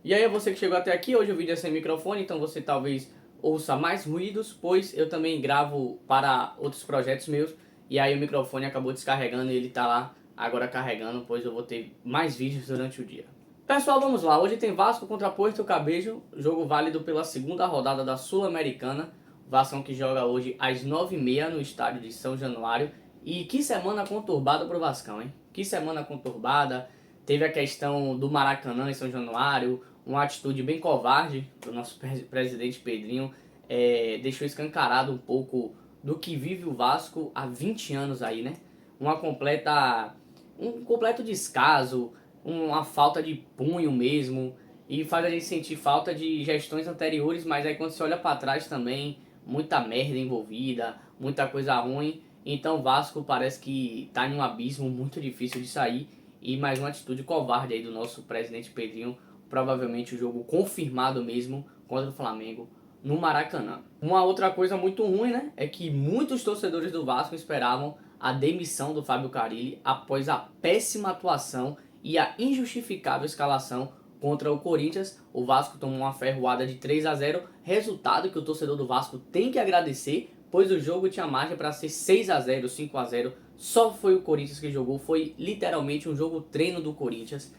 E aí, você que chegou até aqui, hoje o vídeo é sem microfone, então você talvez ouça mais ruídos, pois eu também gravo para outros projetos meus, e aí o microfone acabou descarregando e ele tá lá agora carregando, pois eu vou ter mais vídeos durante o dia. Pessoal, vamos lá, hoje tem Vasco contra Puerto Cabello, jogo válido pela segunda rodada da Sul-Americana, Vasco que joga hoje às 9h30 no estádio de São Januário, e que semana conturbada pro Vascão, hein? Que semana conturbada, teve a questão do Maracanã em São Januário, uma atitude bem covarde do nosso presidente Pedrinho, deixou escancarado um pouco do que vive o Vasco há 20 anos aí, né? Um completo descaso, uma falta de punho mesmo, e faz a gente sentir falta de gestões anteriores, mas aí quando você olha para trás também, muita merda envolvida, muita coisa ruim, então o Vasco parece que tá em um abismo muito difícil de sair, e mais uma atitude covarde aí do nosso presidente Pedrinho, provavelmente o jogo confirmado mesmo contra o Flamengo no Maracanã. Uma outra coisa muito ruim, né, é que muitos torcedores do Vasco esperavam a demissão do Fábio Carille após a péssima atuação e a injustificável escalação contra o Corinthians. O Vasco tomou uma ferroada de 3-0, resultado que o torcedor do Vasco tem que agradecer, pois o jogo tinha margem para ser 6-0, 5-0, só foi o Corinthians que jogou, foi literalmente um jogo treino do Corinthians.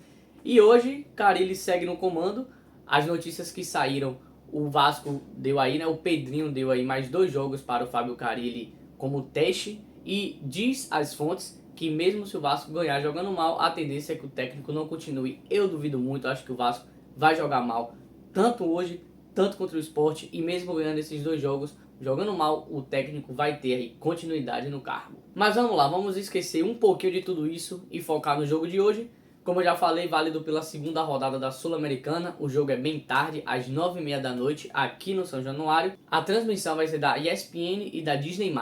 E hoje, Carille segue no comando. As notícias que saíram, o Vasco deu aí, né? O Pedrinho deu aí mais 2 jogos para o Fábio Carille como teste. E diz as fontes que mesmo se o Vasco ganhar jogando mal, a tendência é que o técnico não continue. Eu duvido muito, acho que o Vasco vai jogar mal, tanto hoje, tanto contra o Sport. E mesmo ganhando esses 2 jogos, jogando mal, o técnico vai ter aí continuidade no cargo. Mas vamos lá, vamos esquecer um pouquinho de tudo isso e focar no jogo de hoje. Como eu já falei, válido pela segunda rodada da Sul-Americana. O jogo é bem tarde, às 9h30 da noite, aqui no São Januário. A transmissão vai ser da ESPN e da Disney+.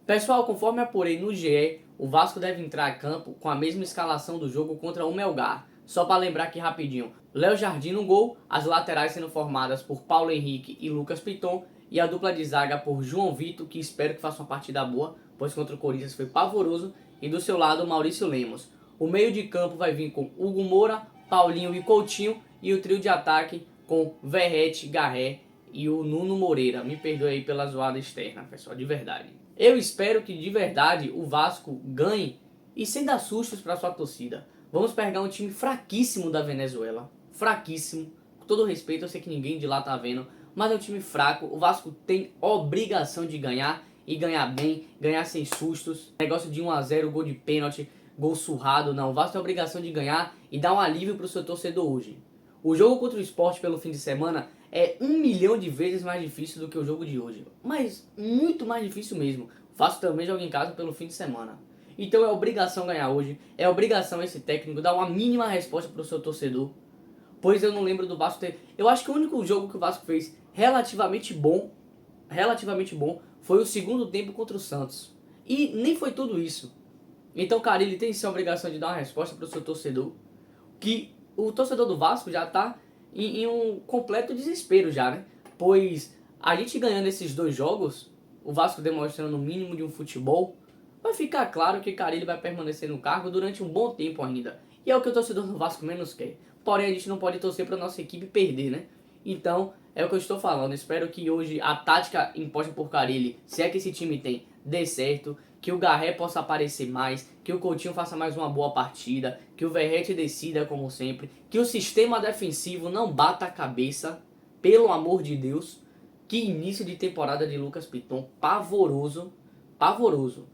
Pessoal, conforme apurei no GE, o Vasco deve entrar a campo com a mesma escalação do jogo contra o Melgar. Só para lembrar aqui rapidinho, Léo Jardim no gol, as laterais sendo formadas por Paulo Henrique e Lucas Piton, e a dupla de zaga por João Vitor, que espero que faça uma partida boa, pois contra o Corinthians foi pavoroso, e do seu lado Maurício Lemos. O meio de campo vai vir com Hugo Moura, Paulinho e Coutinho, e o trio de ataque com Verrete, Garré e o Nuno Moreira. Me perdoe aí pela zoada externa, pessoal, de verdade. Eu espero que de verdade o Vasco ganhe e sem dar sustos para sua torcida. Vamos pegar um time fraquíssimo da Venezuela, fraquíssimo, com todo respeito, eu sei que ninguém de lá tá vendo, mas é um time fraco. O Vasco tem obrigação de ganhar e ganhar bem, ganhar sem sustos. Negócio de 1-0, gol de pênalti, gol surrado, não. O Vasco tem a obrigação de ganhar e dar um alívio para o seu torcedor hoje. O jogo contra o Sport pelo fim de semana é 1 milhão de vezes mais difícil do que o jogo de hoje. Mas muito mais difícil mesmo. O Vasco também joga em casa pelo fim de semana. Então é obrigação ganhar hoje. É obrigação esse técnico dar uma mínima resposta para o seu torcedor. Pois eu não lembro do Vasco ter... Eu acho que o único jogo que o Vasco fez relativamente bom, foi o segundo tempo contra o Santos. E nem foi tudo isso. Então, cara, ele tem sim a obrigação de dar uma resposta para o seu torcedor. Que o torcedor do Vasco já tá em um completo desespero já, né? Pois a gente ganhando esses 2 jogos, o Vasco demonstrando o mínimo de um futebol, vai ficar claro que Carille vai permanecer no cargo durante um bom tempo ainda. E é o que o torcedor do Vasco menos quer. Porém, a gente não pode torcer para nossa equipe perder, né? Então, é o que eu estou falando. Espero que hoje a tática imposta por Carille, se é que esse time tem, dê certo. Que o Garré possa aparecer mais, que o Coutinho faça mais uma boa partida, que o Verrete decida como sempre, que o sistema defensivo não bata a cabeça, pelo amor de Deus. Que início de temporada de Lucas Piton, pavoroso, pavoroso.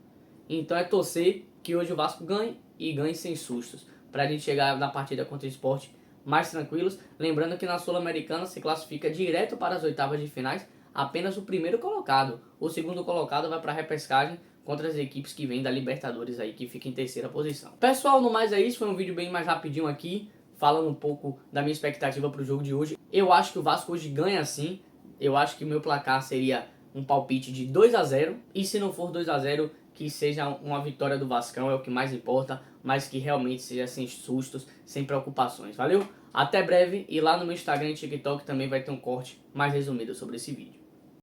Então é torcer que hoje o Vasco ganhe e ganhe sem sustos, pra gente chegar na partida contra o Sport mais tranquilos. Lembrando que na Sul-Americana se classifica direto para as oitavas de finais apenas o primeiro colocado. O segundo colocado vai para a repescagem contra as equipes que vêm da Libertadores aí, que fica em terceira posição. Pessoal, no mais é isso, foi um vídeo bem mais rapidinho aqui, falando um pouco da minha expectativa para o jogo de hoje. Eu acho que o Vasco hoje ganha sim, eu acho que o meu placar seria um palpite de 2-0, e se não for 2-0, que seja uma vitória do Vascão, é o que mais importa, mas que realmente seja sem sustos, sem preocupações, valeu? Até breve, e lá no meu Instagram e TikTok também vai ter um corte mais resumido sobre esse vídeo.